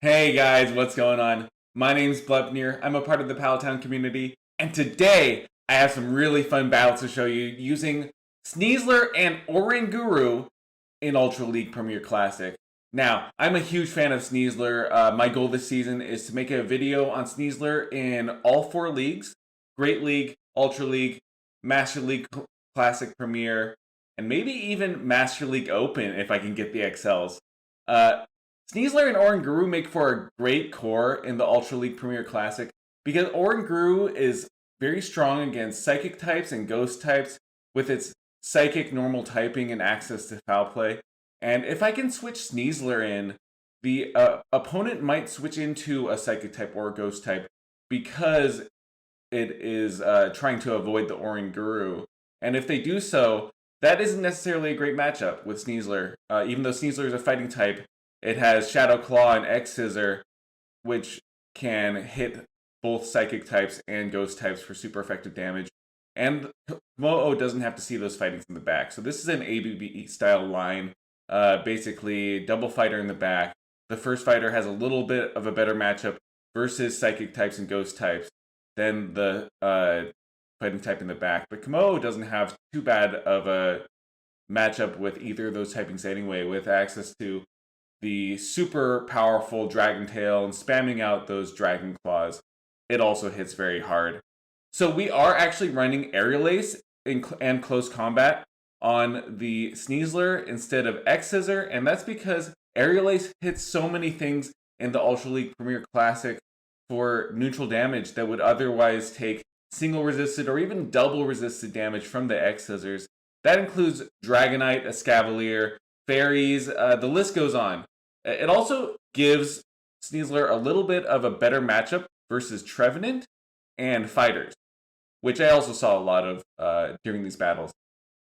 Hey guys, what's going on? My name's Blepnir. I'm a part of the Pallet community, and today I have some really fun battles to show you using SNEASLER and ORANGURU in Ultra League Premier Classic. Now, I'm a huge fan of SNEASLER. My goal this season is to make a video on SNEASLER in all four leagues: Great League, Ultra League, Master League Classic Premier, and maybe even Master League Open if I can get the XLs. Uh, SNEASLER and Oranguru make for a great core in the Ultra League Premier Classic because Oranguru is very strong against Psychic types and Ghost types with its Psychic normal typing and access to foul play. And if I can switch SNEASLER in, the opponent might switch into a Psychic type or a Ghost type because it is trying to avoid the Oranguru. And if they do so, that isn't necessarily a great matchup with SNEASLER. Even though SNEASLER is a fighting type, it has Shadow Claw and X Scissor, which can hit both Psychic types and Ghost types for super effective damage. And kommo-o doesn't have to see those fightings in the back. So this is an ABB style line. Basically, double fighter in the back. The first fighter has a little bit of a better matchup versus Psychic types and Ghost types than the fighting type in the back. But kommo-o doesn't have too bad of a matchup with either of those typings anyway, with access to the super powerful Dragontail and spamming out those Dragon Claws. It also hits very hard. So we are actually running Aerial Ace and Close Combat on the SNEASLER instead of X Scissor, and that's because Aerial Ace hits so many things in the Ultra League Premier Classic for neutral damage that would otherwise take single resisted or even double resisted damage from the X Scissors. That includes Dragonite, Escavalier, Fairies, the list goes on. It also gives SNEASLER a little bit of a better matchup versus Trevenant and Fighters, which I also saw a lot of during these battles.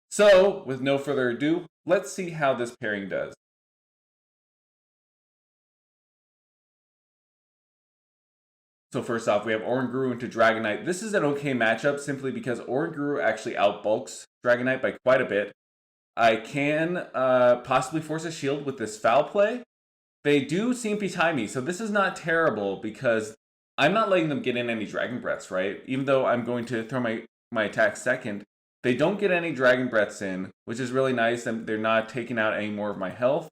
So, with no further ado, let's see how this pairing does. So first off, we have Oranguru into Dragonite. This is an okay matchup simply because Oranguru actually outbulks Dragonite by quite a bit. I can possibly force a shield with this foul play. They do CMP tie me, so this is not terrible because I'm not letting them get in any Dragon Breaths, right? Even though I'm going to throw my attack second, they don't get any Dragon Breaths in, which is really nice, and they're not taking out any more of my health.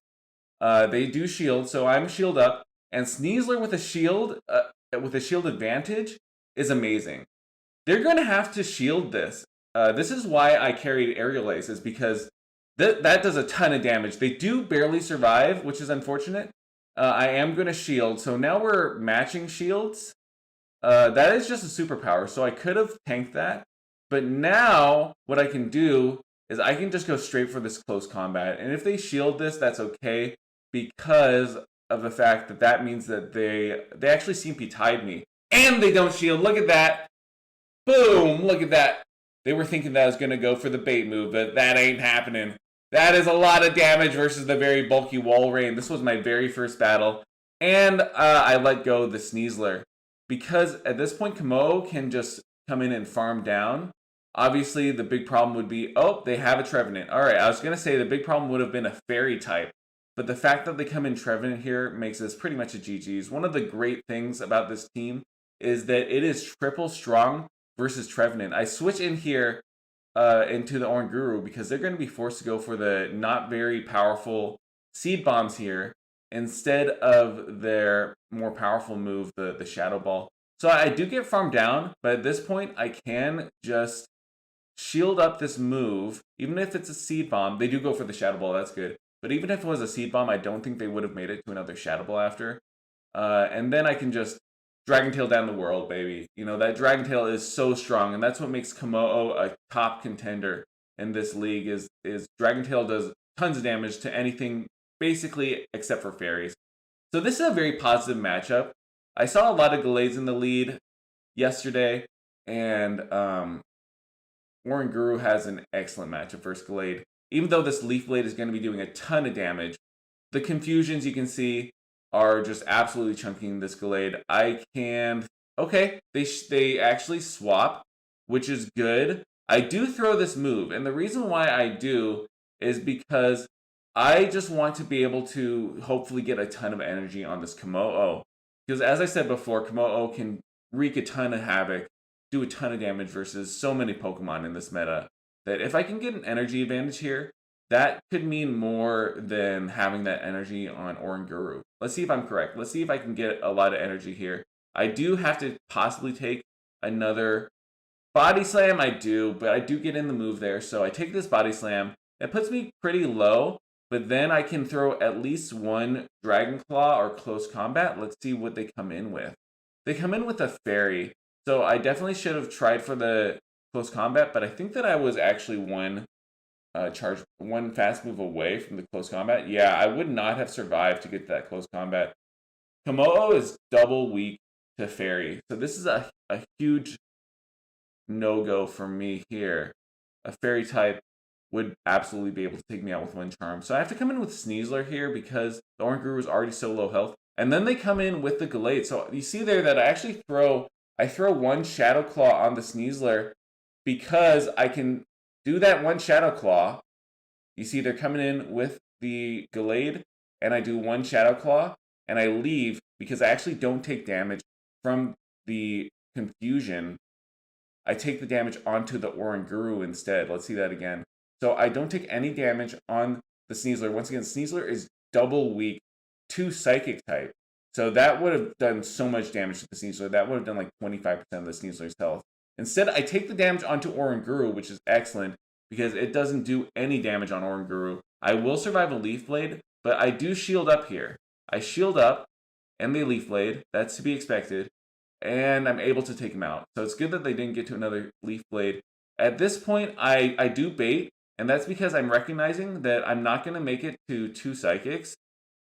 They do shield, so I'm shield up, and SNEASLER with a shield advantage is amazing. They're going to have to shield this. This is why I carried Aerial Ace, is because that does a ton of damage. They do barely survive, which is unfortunate. I am going to shield, so now we're matching shields. That is just a superpower, so I could have tanked that. But now, what I can do is I can just go straight for this close combat. And if they shield this, that's okay, because of the fact that that means that they actually CMP tied me. And they don't shield, look at that! Boom, look at that! They were thinking that I was going to go for the bait move, but that ain't happening. That is a lot of damage versus the very bulky Walrein. This was my very first battle. And I let go of the SNEASLER. Because at this point, kommo-o can just come in and farm down. Obviously, the big problem would be, oh, they have a Trevenant. Alright, I was going to say the big problem would have been a Fairy type. But the fact that they come in Trevenant here makes this pretty much a GG's. One of the great things about this team is that it is triple strong versus Trevenant. I switch in here into the Oranguru because they're going to be forced to go for the not very powerful Seed Bombs here instead of their more powerful move, the Shadow Ball. So I do get farmed down, but at this point I can just shield up this move. Even if it's a Seed Bomb, they do go for the Shadow Ball, that's good. But even if it was a Seed Bomb, I don't think they would have made it to another Shadow Ball after. And then I can just Dragontail down the world, baby. You know, that Dragontail is so strong, and that's what makes kommo-o a top contender in this league, is Dragontail does tons of damage to anything, basically, except for Fairies. So this is a very positive matchup. I saw a lot of Gallades in the lead yesterday, and Oranguru has an excellent matchup versus Gallade. Even though this Leaf Blade is going to be doing a ton of damage, the confusions you can see are just absolutely chunking this Gallade. I can... Okay, they actually swap, which is good. I do throw this move, and the reason why I do is because I just want to be able to hopefully get a ton of energy on this kommo-o. Because as I said before, kommo-o can wreak a ton of havoc, do a ton of damage versus so many Pokemon in this meta, that if I can get an energy advantage here, that could mean more than having that energy on Oranguru. Let's see if I'm correct. Let's see if I can get a lot of energy here. I do have to possibly take another Body Slam. I do, but I do get in the move there. So I take this Body Slam. It puts me pretty low, but then I can throw at least one Dragon Claw or Close Combat. Let's see what they come in with. They come in with a Fairy. So I definitely should have tried for the Close Combat, but I think that I was actually one fast move away from the Close Combat. Yeah, I would not have survived to get that Close Combat. kommo-o is double weak to Fairy. So this is a huge no-go for me here. A Fairy type would absolutely be able to take me out with one charm. So I have to come in with Sneasler here because the Oranguru is already so low health. And then they come in with the Gallade. So you see there that I actually throw one Shadow Claw on the Sneasler because I can do that one Shadow Claw. You see they're coming in with the Gallade, and I do one Shadow Claw, and I leave because I actually don't take damage from the Confusion. I take the damage onto the Oranguru instead. Let's see that again. So I don't take any damage on the Sneasler. Once again, Sneasler is double weak to Psychic type. So that would have done so much damage to the Sneasler. That would have done like 25% of the Sneasler's health. Instead, I take the damage onto Oranguru, which is excellent because it doesn't do any damage on Oranguru. I will survive a Leaf Blade, but I do shield up here. I shield up and they Leaf Blade. That's to be expected. And I'm able to take him out. So it's good that they didn't get to another Leaf Blade. At this point, I do bait, and that's because I'm recognizing that I'm not going to make it to 2 Psychics,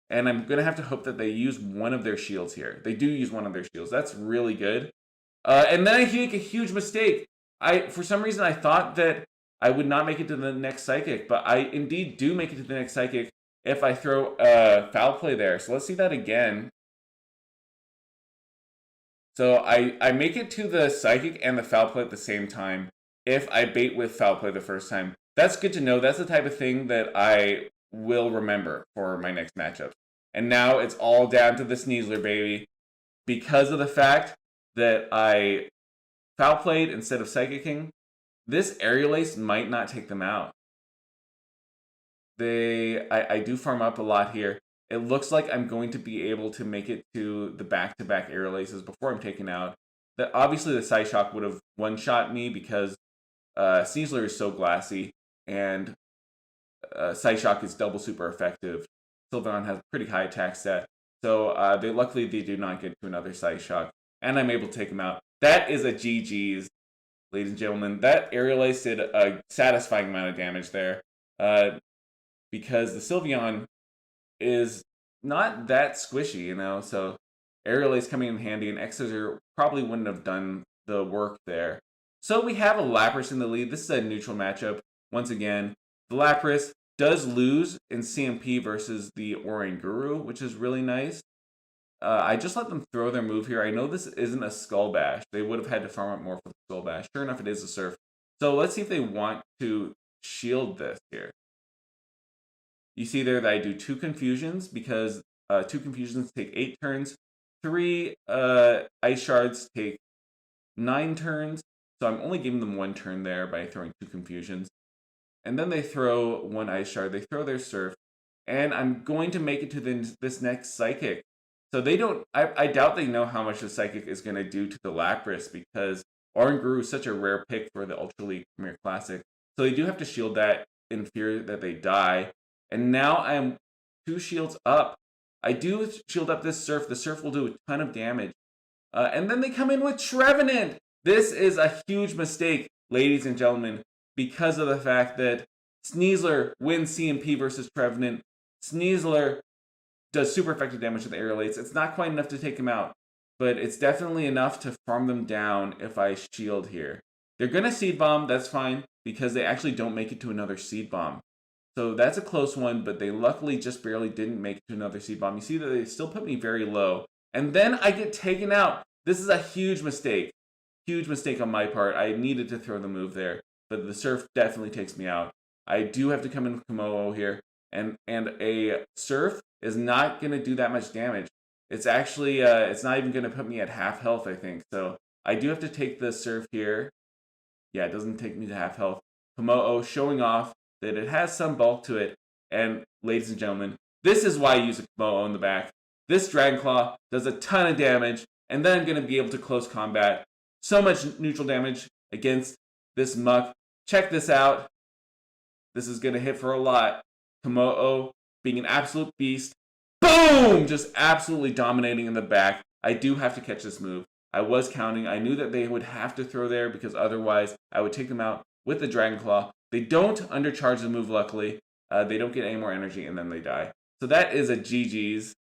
and I'm going to have to hope that they use one of their shields here. They do use one of their shields. That's really good. And then I make a huge mistake. For some reason, I thought that I would not make it to the next Psychic, but I indeed do make it to the next Psychic if I throw Foul Play there. So let's see that again. So I make it to the Psychic and the Foul Play at the same time if I bait with Foul Play the first time. That's good to know. That's the type of thing that I will remember for my next matchup. And now it's all down to the Sneasler, baby. Because of the fact that I Foul Played instead of Psychicking, this Aerial Ace might not take them out. I do farm up a lot here. It looks like I'm going to be able to make it to the back-to-back Aerial Aces before I'm taken out. That obviously the Psyshock would have one-shot me because Sneasler is so glassy, and Psyshock is double super effective. Sylveon has a pretty high attack stat, so luckily they do not get to another Psyshock, and I'm able to take him out. That is a GG's, ladies and gentlemen. That Aerial Ace did a satisfying amount of damage there, because the Sylveon is not that squishy, you know, so Aerial Ace coming in handy, and Exeter probably wouldn't have done the work there. So we have a Lapras in the lead. This is a neutral matchup. Once again, the Lapras does lose in CMP versus the Oranguru, which is really nice. I just let them throw their move here. I know this isn't a Skull Bash. They would have had to farm up more for the Skull Bash. Sure enough, it is a Surf. So let's see if they want to shield this here. You see there that I do 2 Confusions because 2 Confusions take 8 turns. 3 Ice Shards take 9 turns. So I'm only giving them 1 turn there by throwing 2 Confusions. And then they throw 1 Ice Shard. They throw their Surf. And I'm going to make it to this next Psychic. So they don't... I doubt they know how much the Psychic is going to do to the Lapras because Oranguru is such a rare pick for the Ultra League Premier Classic. So they do have to shield that in fear that they die. And now I'm 2 shields up. I do shield up this Surf. The Surf will do a ton of damage. And then they come in with Trevenant. This is a huge mistake, ladies and gentlemen, because of the fact that Sneasler wins CMP versus Trevenant. Sneasler does super effective damage to the Aerial Ace. It's not quite enough to take him out, but it's definitely enough to farm them down if I shield here. They're going to Seed Bomb. That's fine because they actually don't make it to another Seed Bomb. So that's a close one, but they luckily just barely didn't make it to another Seed Bomb. You see that they still put me very low. And then I get taken out. This is a huge mistake. Huge mistake on my part. I needed to throw the move there, but the Surf definitely takes me out. I do have to come in with kommo-o here, and a Surf is not going to do that much damage. It's actually, it's not even going to put me at half health, I think. So I do have to take the Surf here. Yeah, it doesn't take me to half health. Kommo-o showing off that it has some bulk to it. And ladies and gentlemen, this is why I use a Kommo-o in the back. This Dragon Claw does a ton of damage, and then I'm going to be able to close combat. So much neutral damage against this Muck. Check this out. This is going to hit for a lot. Kommo-o being an absolute beast. Boom! Just absolutely dominating in the back. I do have to catch this move. I was counting. I knew that they would have to throw there because otherwise I would take them out with the Dragon Claw. They don't undercharge the move, luckily. They don't get any more energy, and then they die. So that is a GG's.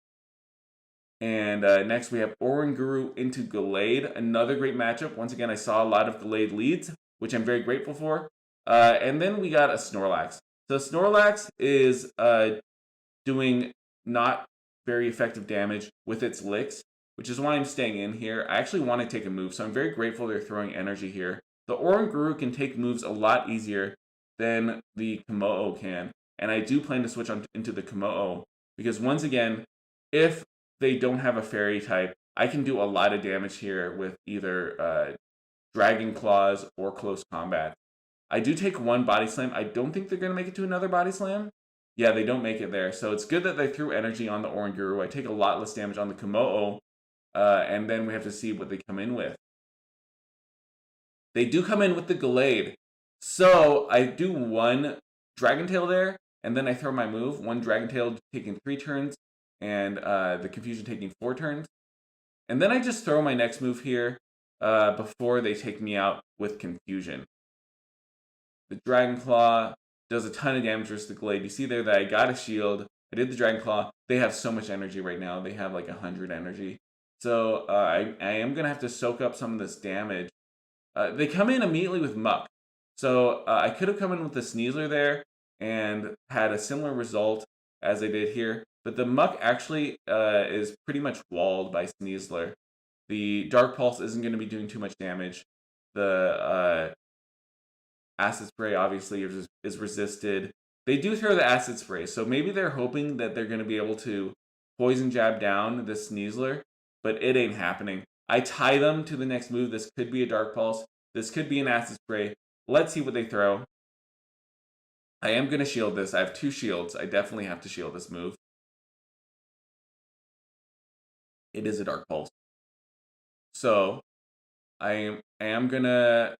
And next we have Oranguru into Gallade. Another great matchup. Once again, I saw a lot of Gallade leads, which I'm very grateful for. And then we got a Snorlax. So Snorlax is doing not very effective damage with its licks, which is why I'm staying in here. I actually want to take a move, so I'm very grateful they're throwing energy here. The Oranguru can take moves a lot easier than the Kommo-o can, and I do plan to switch on into the Kommo-o, because once again, if they don't have a fairy type, I can do a lot of damage here with either Dragon Claws or Close Combat. I do take one Body Slam. I don't think they're going to make it to another Body Slam. Yeah, they don't make it there. So it's good that they threw energy on the Oranguru. I take a lot less damage on the Kommo-o. And then we have to see what they come in with. They do come in with the Gallade. So I do one Dragontail there, and then I throw my move. One Dragontail taking 3 turns, and the Confusion taking 4 turns. And then I just throw my next move here before they take me out with Confusion. The Dragon Claw does a ton of damage versus the Gallade. You see there that I got a shield. I did the Dragon Claw. They have so much energy right now. They have like 100 energy. So I am going to have to soak up some of this damage. They come in immediately with Muck. So I could have come in with the Sneasler there and had a similar result as I did here. But the Muck actually is pretty much walled by Sneasler. The Dark Pulse isn't going to be doing too much damage. The Acid Spray obviously is resisted. They do throw the Acid Spray, so maybe they're hoping that they're going to be able to Poison Jab down this Sneasler, but it ain't happening. I tie them to the next move. This could be a Dark Pulse. This could be an Acid Spray. Let's see what they throw. I am going to shield this. I have 2 shields. I definitely have to shield this move. It is a Dark Pulse. So I am going to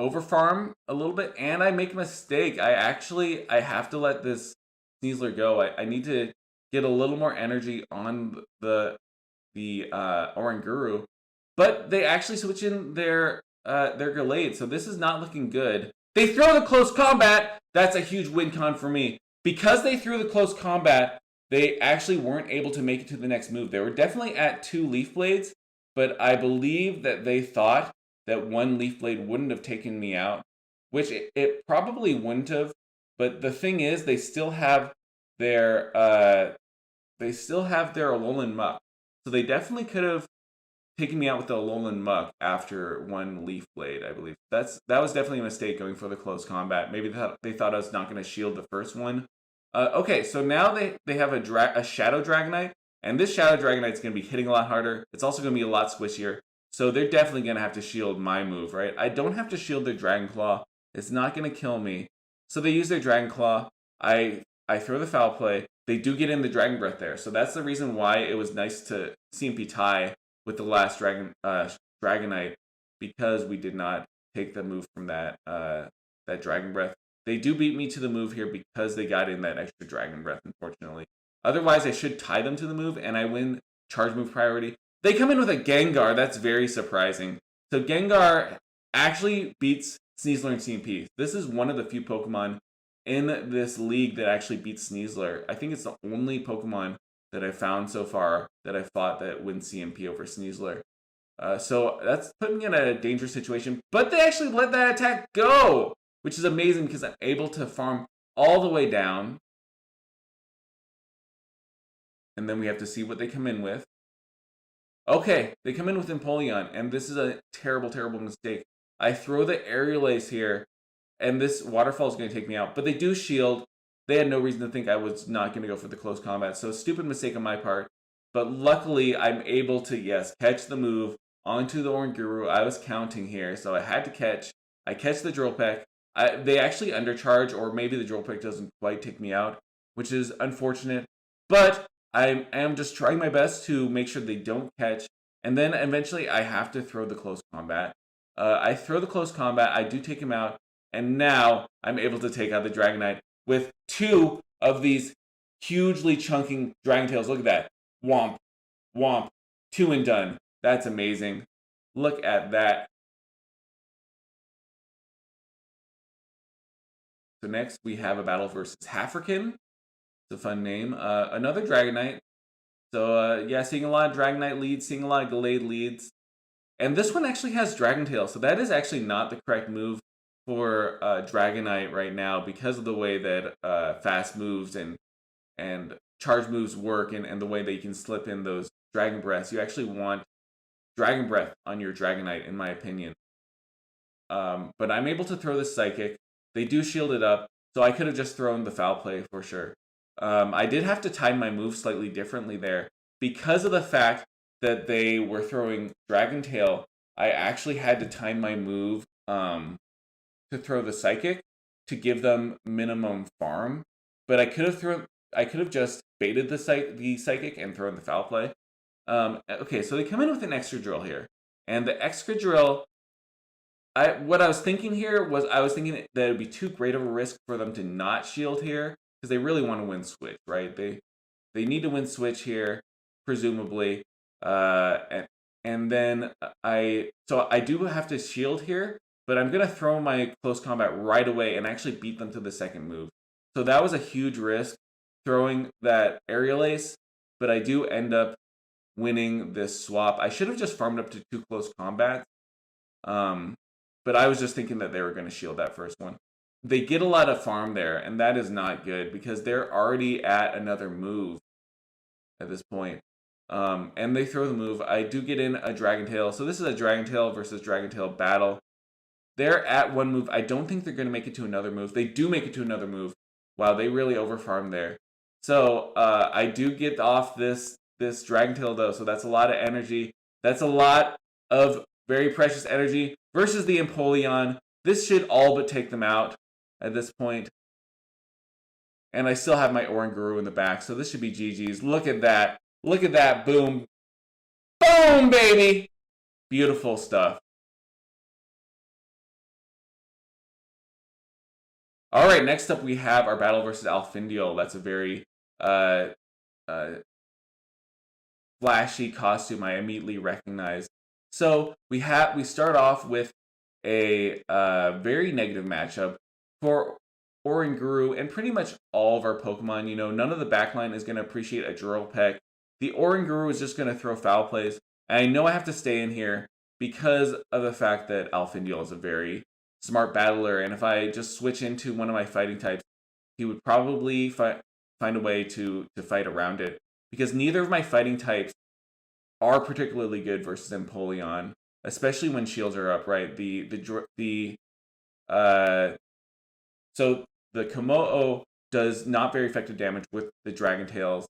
overfarm a little bit, and I make a mistake. I have to let this Sneasler go. I need to get a little more energy on the Oranguru, but they actually switch in their Gallade, so this is not looking good. They throw the Close Combat. That's a huge win con for me. Because they threw the Close Combat, they actually weren't able to make it to the next move. They were definitely at 2 Leaf Blades, but I believe that they thought that 1 Leaf Blade wouldn't have taken me out, which it probably wouldn't have. But the thing is, they still have their Alolan Muck, so they definitely could have taken me out with the Alolan Muck after 1 Leaf Blade. I believe that was definitely a mistake going for the Close Combat. Maybe they thought I was not going to shield the first one. Okay, so now they have a Shadow Dragonite, and this Shadow Dragonite is going to be hitting a lot harder. It's also going to be a lot squishier. So they're definitely going to have to shield my move, right? I don't have to shield their Dragon Claw. It's not going to kill me. So they use their Dragon Claw. I throw the Foul Play. They do get in the Dragon Breath there. So that's the reason why it was nice to CMP tie with the last Dragonite, because we did not take the move from that Dragon Breath. They do beat me to the move here because they got in that extra Dragon Breath, unfortunately. Otherwise, I should tie them to the move, and I win charge move priority. They come in with a Gengar. That's very surprising. So Gengar actually beats Sneasler and CMP. This is one of the few Pokemon in this league that actually beats Sneasler. I think it's the only Pokemon that I've found so far that I fought that wins CMP over Sneasler. So that's put me in a dangerous situation. But they actually let that attack go, which is amazing because I'm able to farm all the way down. And then we have to see what they come in with. Okay, they come in with Empoleon, and this is a terrible, terrible mistake. I throw the Aerial Ace here, and this Waterfall is going to take me out. But they do shield. They had no reason to think I was not going to go for the close combat. So stupid mistake on my part. But luckily, I'm able to, yes, catch the move onto the Oranguru. I was counting here, so I had to catch. I catch the Drill Peck. They actually undercharge, or maybe the Drill Peck doesn't quite take me out, which is unfortunate. But I am just trying my best to make sure they don't catch. And then eventually I have to throw the close combat. I throw the close combat. I do take him out. And now I'm able to take out the Dragonite with 2 of these hugely chunking Dragontails. Look at that. Womp. Womp. 2 and done. That's amazing. Look at that. So next we have a battle versus Hafrican. It's a fun name. Another Dragonite. So yeah, seeing a lot of Dragonite leads, seeing a lot of Gallade leads. And this one actually has Dragontail. So that is actually not the correct move for Dragonite right now because of the way that fast moves and charge moves work and the way that you can slip in those Dragon Breaths. You actually want Dragon Breath on your Dragonite, in my opinion. But I'm able to throw the Psychic. They do shield it up, so I could have just thrown the Foul Play for sure. I did have to time my move slightly differently there. Because of the fact that they were throwing Dragontail, I actually had to time my move to throw the Psychic to give them minimum farm. But I could have just baited the Psychic and thrown the Foul Play. Okay, so they come in with an extra drill here. And the extra drill, what I was thinking here was I was thinking that it would be too great of a risk for them to not shield here because they really want to win Switch, right? They need to win Switch here, presumably. And then I do have to shield here, but I'm going to throw my close combat right away and actually beat them to the second move. So that was a huge risk, throwing that Aerial Ace, but I do end up winning this swap. I should have just farmed up to 2 close combats, but I was just thinking that they were going to shield that first one. They get a lot of farm there, and that is not good because they're already at another move at this point. And they throw the move. I do get in a Dragontail. So this is a Dragontail versus Dragontail battle. They're at 1 move. I don't think they're going to make it to another move. They do make it to another move. Wow, they really overfarmed there. So I do get off this Dragontail though. So that's a lot of energy. That's a lot of very precious energy versus the Empoleon. This should all but take them out at this point. And I still have my Oranguru in the back. So this should be GG's. Look at that. Look at that. Boom. Boom, baby. Beautiful stuff. All right, next up we have our battle versus Alfindiel. That's a very flashy costume I immediately recognized. So we start off with a very negative matchup for Oranguru and pretty much all of our Pokemon. You know, none of the backline is going to appreciate a Drill Peck. The Oranguru is just going to throw foul plays. And I know I have to stay in here because of the fact that Alfindiel is a very smart battler. And if I just switch into one of my fighting types, he would probably find a way to fight around it. Because neither of my fighting types are particularly good versus Empoleon, especially when shields are up, right? So the kommo-o does not very effective damage with the Dragontails,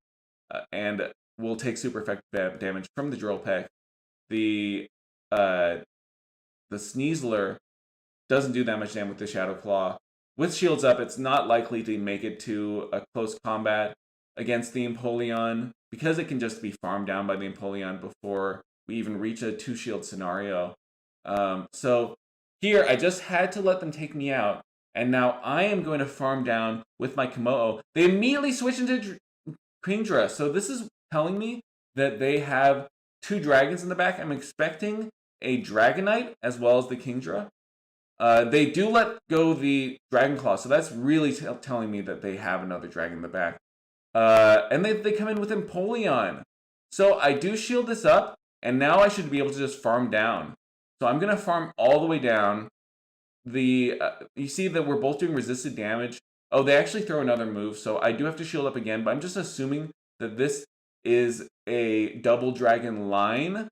and will take super effective damage from the Drill Peck. The Sneasler doesn't do that much damage with the Shadow Claw. With shields up, it's not likely to make it to a close combat against the Empoleon because it can just be farmed down by the Empoleon before we even reach a 2-shield scenario. So here, I just had to let them take me out, and now I am going to farm down with my kommo-o. They immediately switch into Kingdra, so this is telling me that they have 2 dragons in the back. I'm expecting a Dragonite as well as the Kingdra. They do let go the Dragon Claw, so that's really telling me that they have another dragon in the back. And they come in with Empoleon. So I do shield this up, and now I should be able to just farm down. So I'm going to farm all the way down. You see that we're both doing resisted damage. Oh, they actually throw another move, so I do have to shield up again, but I'm just assuming that this is a double dragon line.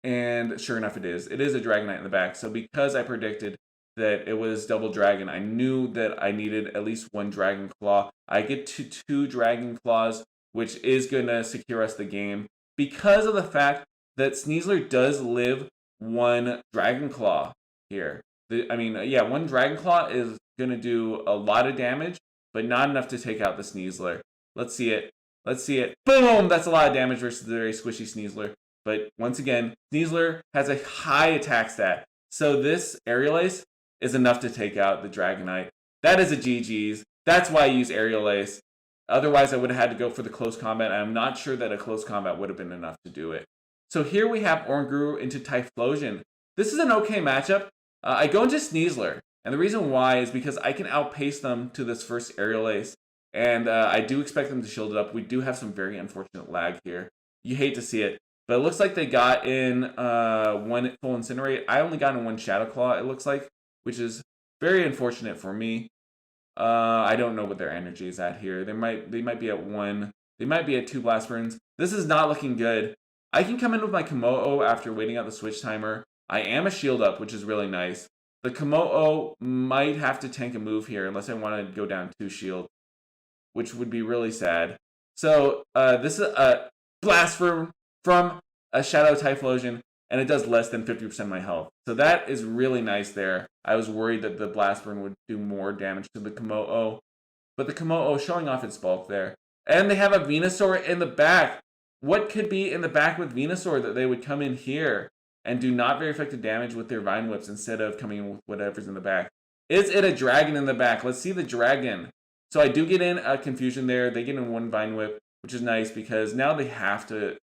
And sure enough, it is. It is a Dragonite in the back. So because I predicted that it was Double Dragon. I knew that I needed at least one Dragon Claw. I get to 2 Dragon Claws, which is going to secure us the game because of the fact that Sneasler does live 1 Dragon Claw here. One Dragon Claw is going to do a lot of damage, but not enough to take out the Sneasler. Let's see it. Let's see it. Boom! That's a lot of damage versus the very squishy Sneasler. But once again, Sneasler has a high attack stat. So this Aerial Ace is enough to take out the Dragonite. That is a GG's. That's why I use Aerial Ace. Otherwise, I would have had to go for the close combat. I'm not sure that a close combat would have been enough to do it. So here we have Oranguru into Typhlosion. This is an okay matchup. I go into Sneasler. And the reason why is because I can outpace them to this first Aerial Ace. And I do expect them to shield it up. We do have some very unfortunate lag here. You hate to see it. But it looks like they got in 1 full Incinerate. I only got in 1 Shadow Claw, it looks like, which is very unfortunate for me. I don't know what their energy is at here. They might be at 1. They might be at 2 Blast Burns. This is not looking good. I can come in with my kommo-o after waiting out the switch timer. I am a shield up, which is really nice. The kommo-o might have to tank a move here unless I want to go down 2 shield, which would be really sad. So this is a blast from a Shadow Typhlosion, and it does less than 50% of my health. So that is really nice there. I was worried that the Blast Burn would do more damage to the kommo-o, but the kommo-o showing off its bulk there. And they have a Venusaur in the back. What could be in the back with Venusaur that they would come in here and do not very effective damage with their Vine Whips instead of coming in with whatever's in the back? Is it a dragon in the back? Let's see the dragon. So I do get in a confusion there. They get in 1 Vine Whip, which is nice because now they have to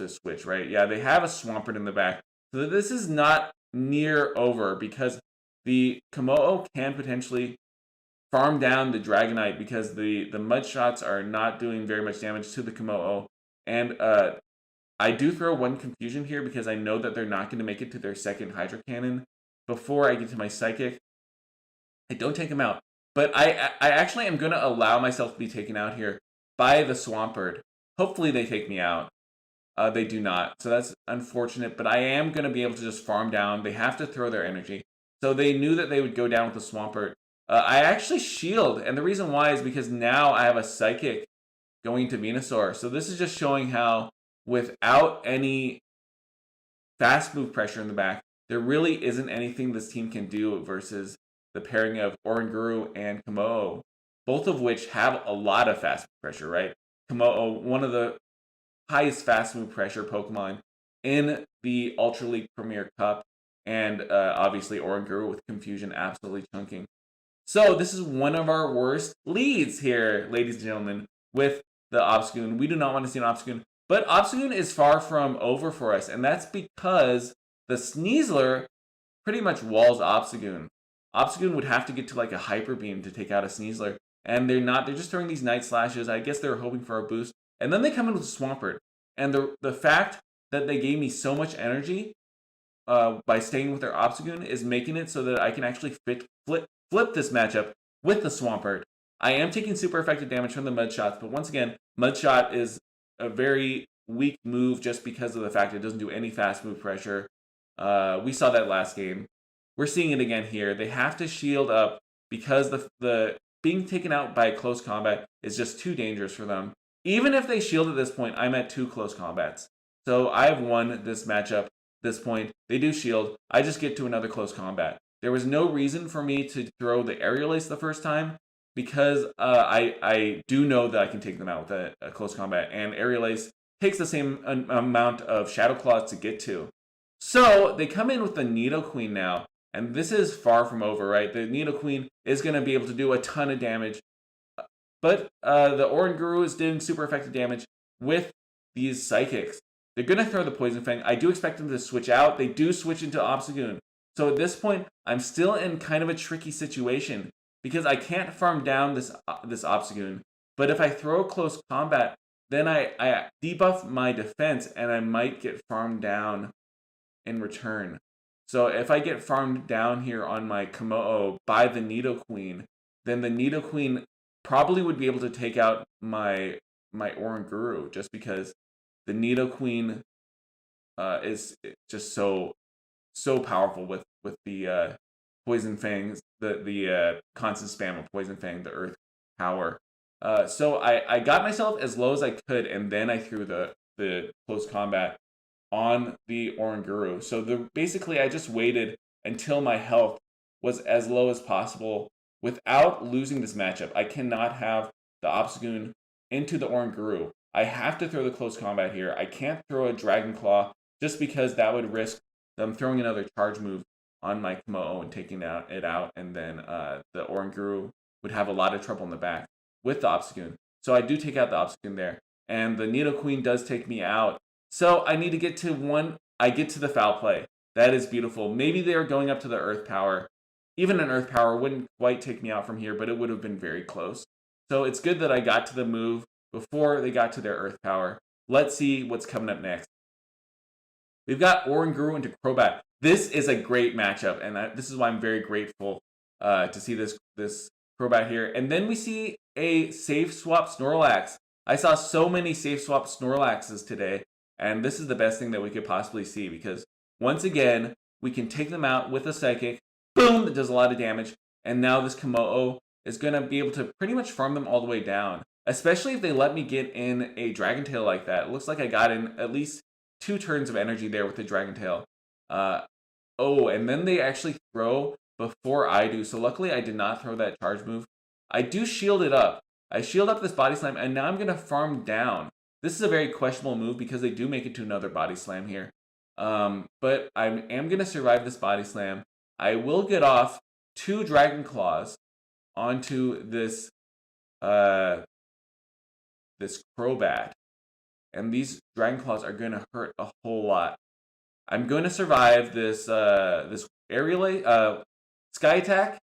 switch, right? Yeah, they have a Swampert in the back. So this is not near over because the kommo-o can potentially farm down the Dragonite because the Mud Shots are not doing very much damage to the kommo-o. And I do throw 1 Confusion here because I know that they're not going to make it to their second Hydro Cannon before I get to my Psychic. I don't take them out. But I actually am going to allow myself to be taken out here by the Swampert. Hopefully they take me out. They do not. So that's unfortunate. But I am going to be able to just farm down. They have to throw their energy. So they knew that they would go down with the Swampert. I actually shield. And the reason why is because now I have a Psychic going to Venusaur. So this is just showing how without any fast move pressure in the back, there really isn't anything this team can do versus the pairing of Oranguru and kommo-o, both of which have a lot of fast move pressure, right? kommo-o, one of the highest fast move pressure Pokemon in the Ultra League Premier Cup, and obviously Oranguru with Confusion absolutely chunking. So this is one of our worst leads here, ladies and gentlemen, with the Obstagoon. We do not want to see an Obstagoon, but Obstagoon is far from over for us, and that's because the Sneasler pretty much walls Obstagoon. Obstagoon would have to get to like a Hyper Beam to take out a Sneasler, and they're not. They're just throwing these Night Slashes. I guess they were hoping for a boost, and then they come in with Swampert. And the fact that they gave me so much energy by staying with their Obstagoon is making it so that I can actually flip this matchup with the Swampert. I am taking super effective damage from the Mud Shots, but once again, Mud Shot is a very weak move just because of the fact it doesn't do any fast move pressure. We saw that last game. We're seeing it again here. They have to shield up because the being taken out by close combat is just too dangerous for them. Even if they shield at this point, I'm at 2 close combats. So I have won this matchup this point. They do shield. I just get to another close combat. There was no reason for me to throw the Aerial Ace the first time because I do know that I can take them out with a close combat. And Aerial Ace takes the same amount of Shadow Claws to get to. So they come in with the Nidoqueen now. And this is far from over, right? The Nidoqueen is going to be able to do a ton of damage. But the Oranguru is doing super effective damage with these Psychics. They're going to throw the Poison Fang. I do expect them to switch out. They do switch into Obstagoon. So at this point, I'm still in kind of a tricky situation because I can't farm down this Obstagoon. But if I throw close combat, then I debuff my defense and I might get farmed down in return. So if I get farmed down here on my kommo-o by the Nidoqueen, then the Nidoqueen probably would be able to take out my Oranguru just because the Nidoqueen is just so powerful with the Poison Fangs, the constant spam of Poison Fang, the Earth Power. So I got myself as low as I could, and then I threw the close combat on the Oranguru. So basically I just waited until my health was as low as possible without losing this matchup. I cannot have the Obstagoon into the Oranguru. I have to throw the close combat here. I can't throw a Dragon Claw just because that would risk them throwing another charge move on my kommo-o and taking it out, and then the Oranguru would have a lot of trouble in the back with the Obstagoon. So I do take out the Obstagoon there, and the Nidoqueen does take me out. So I need to get to one. I get to the foul play. That is beautiful. Maybe they are going up to the Earth Power. Even an Earth Power wouldn't quite take me out from here, but it would have been very close. So it's good that I got to the move before they got to their Earth Power. Let's see what's coming up next. We've got Oranguru into Crobat. This is a great matchup, and this is why I'm very grateful to see this Crobat here. And then we see a safe swap Snorlax. I saw so many safe swap Snorlaxes today, and this is the best thing that we could possibly see, because once again, we can take them out with a Psychic. Boom! That does a lot of damage. And now this kommo-o is going to be able to pretty much farm them all the way down, especially if they let me get in a Dragontail like that. It looks like I got in at least 2 turns of energy there with the Dragontail. Oh, and then they actually throw before I do. So luckily I did not throw that charge move. I do shield it up. I shield up this Body Slam, and now I'm going to farm down. This is a very questionable move because they do make it to another Body Slam here. But I am going to survive this Body Slam. I will get off 2 Dragon Claws onto this this Crobat. And these Dragon Claws are going to hurt a whole lot. I'm going to survive this this aerial Sky Attack,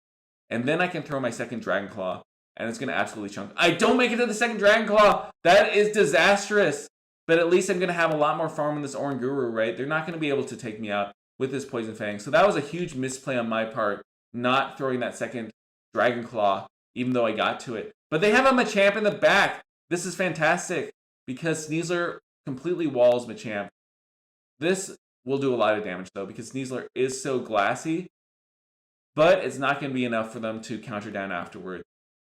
and then I can throw my second Dragon Claw, and it's going to absolutely chunk. I don't make it to the second Dragon Claw! That is disastrous! But at least I'm going to have a lot more farm in this Oranguru, right? They're not going to be able to take me out with this Poison Fang. So that was a huge misplay on my part, not throwing that second Dragon Claw, even though I got to it. But they have a Machamp in the back! This is fantastic, because Sneasler completely walls Machamp. This will do a lot of damage, though, because Sneasler is so glassy, but it's not going to be enough for them to counter down afterward.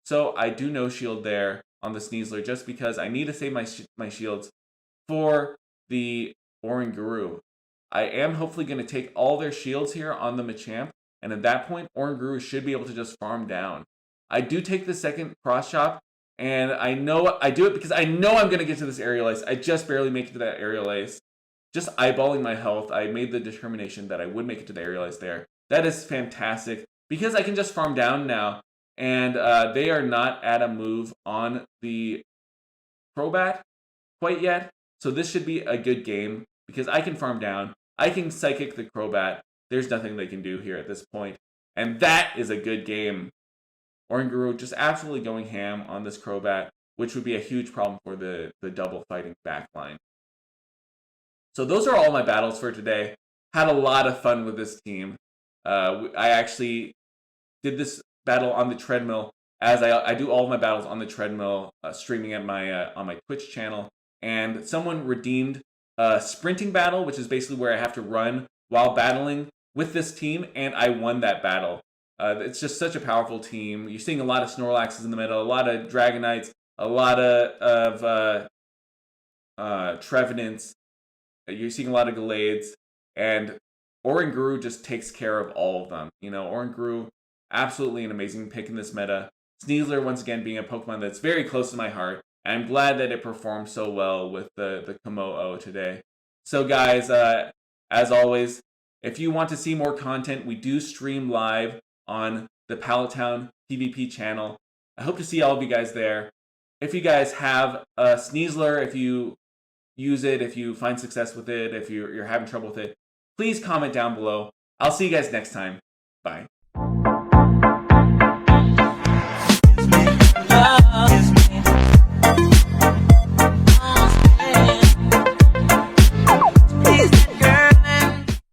So I do no shield there on the Sneasler, just because I need to save my shields for the Oranguru. I am hopefully going to take all their shields here on the Machamp, and at that point, Oranguru should be able to just farm down. I do take the second Cross Chop, and I know I do it because I know I'm going to get to this Aerial Ace. I just barely make it to that Aerial Ace. Just eyeballing my health, I made the determination that I would make it to the Aerial Ace there. That is fantastic, because I can just farm down now, and they are not at a move on the Crobat quite yet. So this should be a good game, because I can farm down. I can Psychic the Crobat. There's nothing they can do here at this point. And that is a good game. Oranguru just absolutely going ham on this Crobat, which would be a huge problem for the double fighting backline. So those are all my battles for today. Had a lot of fun with this team. I actually did this battle on the treadmill, as I do all of my battles on the treadmill, streaming at on my Twitch channel. And someone redeemed a sprinting battle, which is basically where I have to run while battling with this team, and I won that battle. It's just such a powerful team. You're seeing a lot of Snorlaxes in the middle, a lot of Dragonites, a lot of Trevenants. You're seeing a lot of Gallades, and Oranguru just takes care of all of them. You know, Oranguru, absolutely an amazing pick in this meta. Sneasler, once again, being a Pokemon that's very close to my heart. I'm glad that it performed so well with the kommo-o today. So guys, as always, if you want to see more content, we do stream live on the Pallet PvP channel. I hope to see all of you guys there. If you guys have a Sneasler, if you use it, if you find success with it, if you're having trouble with it, please comment down below. I'll see you guys next time. Bye.